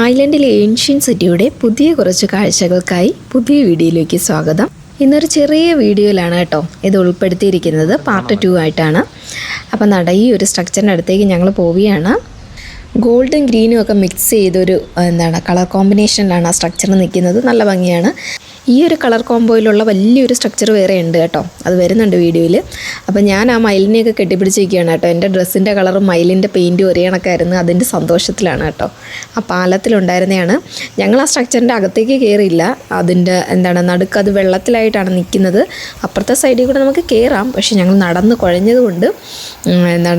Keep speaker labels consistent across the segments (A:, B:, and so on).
A: തായ്ലൻഡിലെ ancient സിറ്റിയുടെ പുതിയ കുറച്ച് കാഴ്ചകൾക്കായി പുതിയ വീഡിയോയിലേക്ക് സ്വാഗതം. ഇന്നൊരു ചെറിയ വീഡിയോയിലാണ് കേട്ടോ ഇത് ഉൾപ്പെടുത്തിയിരിക്കുന്നത്. പാർട്ട് 2 ആയിട്ടാണ്. അപ്പം ഈ ഒരു സ്ട്രക്ചറിൻ്റെ അടുത്തേക്ക് ഞങ്ങൾ പോവുകയാണ്. ഗോൾഡും ഗ്രീനും ഒക്കെ മിക്സ് ചെയ്തൊരു കളർ കോമ്പിനേഷനിലാണ് ആ സ്ട്രക്ചർ നിൽക്കുന്നത്. നല്ല ഭംഗിയാണ്. ഈ ഒരു കളർ കോമ്പോയിലുള്ള വലിയൊരു സ്ട്രക്ചർ വേറെ ഉണ്ട് കേട്ടോ, അത് വരുന്നുണ്ട് വീഡിയോയിൽ. അപ്പോൾ ഞാൻ ആ മയിലിനെയൊക്കെ കെട്ടിപ്പിടിച്ചിരിക്കുകയാണ് കേട്ടോ. എൻ്റെ ഡ്രസ്സിൻ്റെ കളറും മയിലിൻ്റെ പെയിൻറ്റും ഒരേ കണക്കായിരുന്നു. അതിൻ്റെ സന്തോഷത്തിലാണ് കേട്ടോ. ആ പാലത്തിലുണ്ടായിരുന്നതാണ്. ഞങ്ങൾ ആ സ്ട്രക്ചറിൻ്റെ അകത്തേക്ക് കയറിയില്ല. അതിൻ്റെ നടുക്ക് അത് വെള്ളത്തിലായിട്ടാണ് നിൽക്കുന്നത്. അപ്പുറത്തെ സൈഡിൽ കൂടെ നമുക്ക് കയറാം, പക്ഷേ ഞങ്ങൾ നടന്ന് കുഴഞ്ഞതുകൊണ്ട്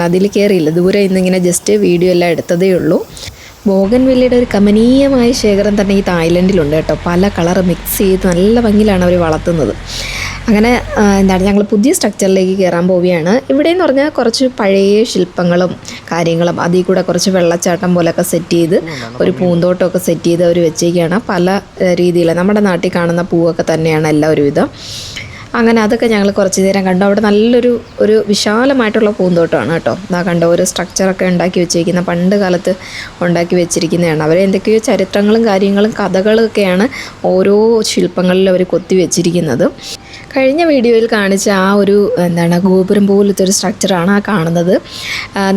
A: അതിൽ കയറിയില്ല. ദൂരെ ഇന്നിങ്ങനെ ജസ്റ്റ് വീഡിയോ എല്ലാം എടുത്തതേ ഉള്ളൂ. ബോഗൻവില്ലയുടെ ഒരു കമനീയമായ ശേഖരം തന്നെ ഈ തായ്ലൻഡിലുണ്ട് കേട്ടോ. പല കളർ മിക്സ് ചെയ്ത് നല്ല ഭംഗിയിലാണ് അവർ വളർത്തുന്നത്. അങ്ങനെ ഞങ്ങൾ പുതിയ സ്ട്രക്ചറിലേക്ക് കയറാൻ പോവുകയാണ്. ഇവിടെയെന്ന് പറഞ്ഞാൽ കുറച്ച് പഴയ ശില്പങ്ങളും കാര്യങ്ങളും, അതിൽ കൂടെ കുറച്ച് വെള്ളച്ചാട്ടം പോലെയൊക്കെ സെറ്റ് ചെയ്ത് ഒരു പൂന്തോട്ടമൊക്കെ സെറ്റ് ചെയ്ത് അവർ വെച്ചേക്കുകയാണ്. പല രീതിയിൽ നമ്മുടെ നാട്ടിൽ കാണുന്ന പൂവൊക്കെ തന്നെയാണ് എല്ലാം ഒരുവിധം. അങ്ങനെ അതൊക്കെ ഞങ്ങൾ കുറച്ച് നേരം കണ്ടു. അവിടെ നല്ലൊരു വിശാലമായിട്ടുള്ള പൂന്തോട്ടമാണ് കേട്ടോ. ഇതാ കണ്ടോ, ഒരു സ്ട്രക്ചറൊക്കെ ഉണ്ടാക്കി വെച്ചിരിക്കുന്ന, പണ്ട് കാലത്ത് ഉണ്ടാക്കി വെച്ചിരിക്കുന്നതാണ്. അവരെന്തൊക്കെയോ ചരിത്രങ്ങളും കാര്യങ്ങളും കഥകളൊക്കെയാണ് ഓരോ ശില്പങ്ങളിലും അവർ കൊത്തി വെച്ചിരിക്കുന്നത്. കഴിഞ്ഞ വീഡിയോയിൽ കാണിച്ച ആ ഒരു ഗോപുരം പോലത്തെ ഒരു സ്ട്രക്ചറാണ് ആ കാണുന്നത്.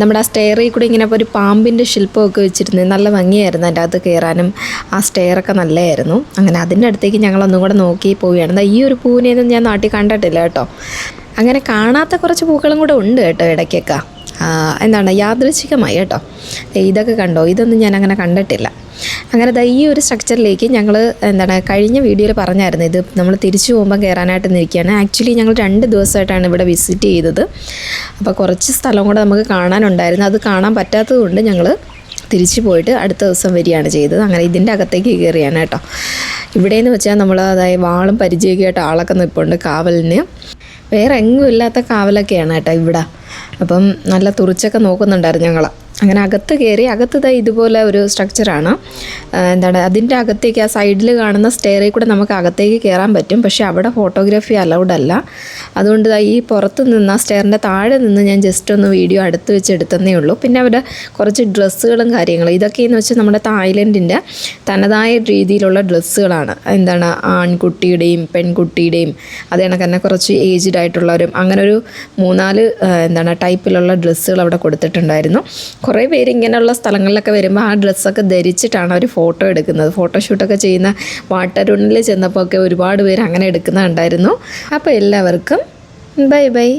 A: നമ്മുടെ ആ സ്റ്റെയറിൽ കൂടി ഇങ്ങനെ ഒരു പാമ്പിൻ്റെ ശില്പമൊക്കെ വെച്ചിരുന്നത് നല്ല ഭംഗിയായിരുന്നു. അതിൻ്റെ അകത്ത് കയറാനും ആ സ്റ്റെയറൊക്കെ നല്ലതായിരുന്നു. അങ്ങനെ അതിൻ്റെ അടുത്തേക്ക് ഞങ്ങളൊന്നും കൂടെ നോക്കി പോവുകയാണ്. ഈ ഒരു പൂവിനെയൊന്നും ഞാൻ നാട്ടിൽ കണ്ടിട്ടില്ല കേട്ടോ. അങ്ങനെ കാണാത്ത കുറച്ച് പൂക്കളും കൂടെ ഉണ്ട് കേട്ടോ ഇടയ്ക്കൊക്കെ. യാദൃച്ഛികമായി കേട്ടോ. ഇതൊക്കെ കണ്ടോ, ഇതൊന്നും ഞാൻ അങ്ങനെ കണ്ടിട്ടില്ല. അങ്ങനെ ഈ ഒരു സ്ട്രക്ചറിലേക്ക് ഞങ്ങൾ കഴിഞ്ഞ വീഡിയോയിൽ പറഞ്ഞായിരുന്നു, ഇത് നമ്മൾ തിരിച്ചു പോകുമ്പോൾ കയറാനായിട്ട് നിൽക്കുകയാണ്. ആക്ച്വലി ഞങ്ങൾ 2 ദിവസമായിട്ടാണ് ഇവിടെ വിസിറ്റ് ചെയ്തത്. അപ്പോൾ കുറച്ച് സ്ഥലം കൂടെ നമുക്ക് കാണാനുണ്ടായിരുന്നു. അത് കാണാൻ പറ്റാത്തത് കൊണ്ട് ഞങ്ങൾ തിരിച്ചു പോയിട്ട് അടുത്ത ദിവസം വരികയാണ് ചെയ്തത്. അങ്ങനെ ഇതിൻ്റെ അകത്തേക്ക് കയറിയാണ് കേട്ടോ. ഇവിടെയെന്ന് വെച്ചാൽ നമ്മൾ വാളും പരിചയമൊക്കെ ആയിട്ട് ആളൊക്കെ നിൽപ്പുണ്ട് കാവലിന്. വേറെ എങ്ങും ഇല്ലാത്ത കാവലൊക്കെയാണ് കേട്ടോ ഇവിടെ. അപ്പം നല്ല തുറിച്ചൊക്കെ നോക്കുന്നുണ്ടായിരുന്നു ഞങ്ങൾ. അങ്ങനെ അകത്ത് കയറി. അകത്ത് ഇതുപോലെ ഒരു സ്ട്രക്ചറാണ്. അതിൻ്റെ അകത്തേക്ക് ആ സൈഡിൽ കാണുന്ന സ്റ്റെയറിൽ കൂടെ നമുക്ക് അകത്തേക്ക് കയറാൻ പറ്റും. പക്ഷേ അവിടെ ഫോട്ടോഗ്രാഫി അലൗഡ് അല്ല. അതുകൊണ്ട് ഈ പുറത്ത് നിന്ന് ആ സ്റ്റെയറിൻ്റെ താഴെ നിന്ന് ഞാൻ ജസ്റ്റ് ഒന്ന് വീഡിയോ അടുത്ത് വെച്ച് എടുത്തതേ ഉള്ളൂ. പിന്നെ അവിടെ കുറച്ച് ഡ്രസ്സുകളും കാര്യങ്ങളും, ഇതൊക്കെയെന്ന് വെച്ചാൽ നമ്മുടെ തായ്ലൻഡിൻ്റെ തനതായ രീതിയിലുള്ള ഡ്രസ്സുകളാണ്. ആൺകുട്ടിയുടെയും പെൺകുട്ടിയുടെയും അതേ കണക്ക് തന്നെ കുറച്ച് ഏജ്ഡ് ആയിട്ടുള്ളവരും, അങ്ങനെ ഒരു 3-4 ടൈപ്പിലുള്ള ഡ്രസ്സുകൾ അവിടെ കൊടുത്തിട്ടുണ്ടായിരുന്നു. കുറേ പേര് ഇങ്ങനെയുള്ള സ്ഥലങ്ങളിലൊക്കെ വരുമ്പോൾ ആ ഡ്രസ്സൊക്കെ ധരിച്ചിട്ടാണ് അവർ ഫോട്ടോ എടുക്കുന്നത്. ഫോട്ടോഷൂട്ടൊക്കെ ചെയ്യുന്ന വാട്ടർടൂണിൽ ചെന്നപ്പോൾ ഒക്കെ ഒരുപാട് പേര് അങ്ങനെ എടുക്കുന്നുണ്ടായിരുന്നു. അപ്പോൾ എല്ലാവർക്കും ബൈ ബൈ.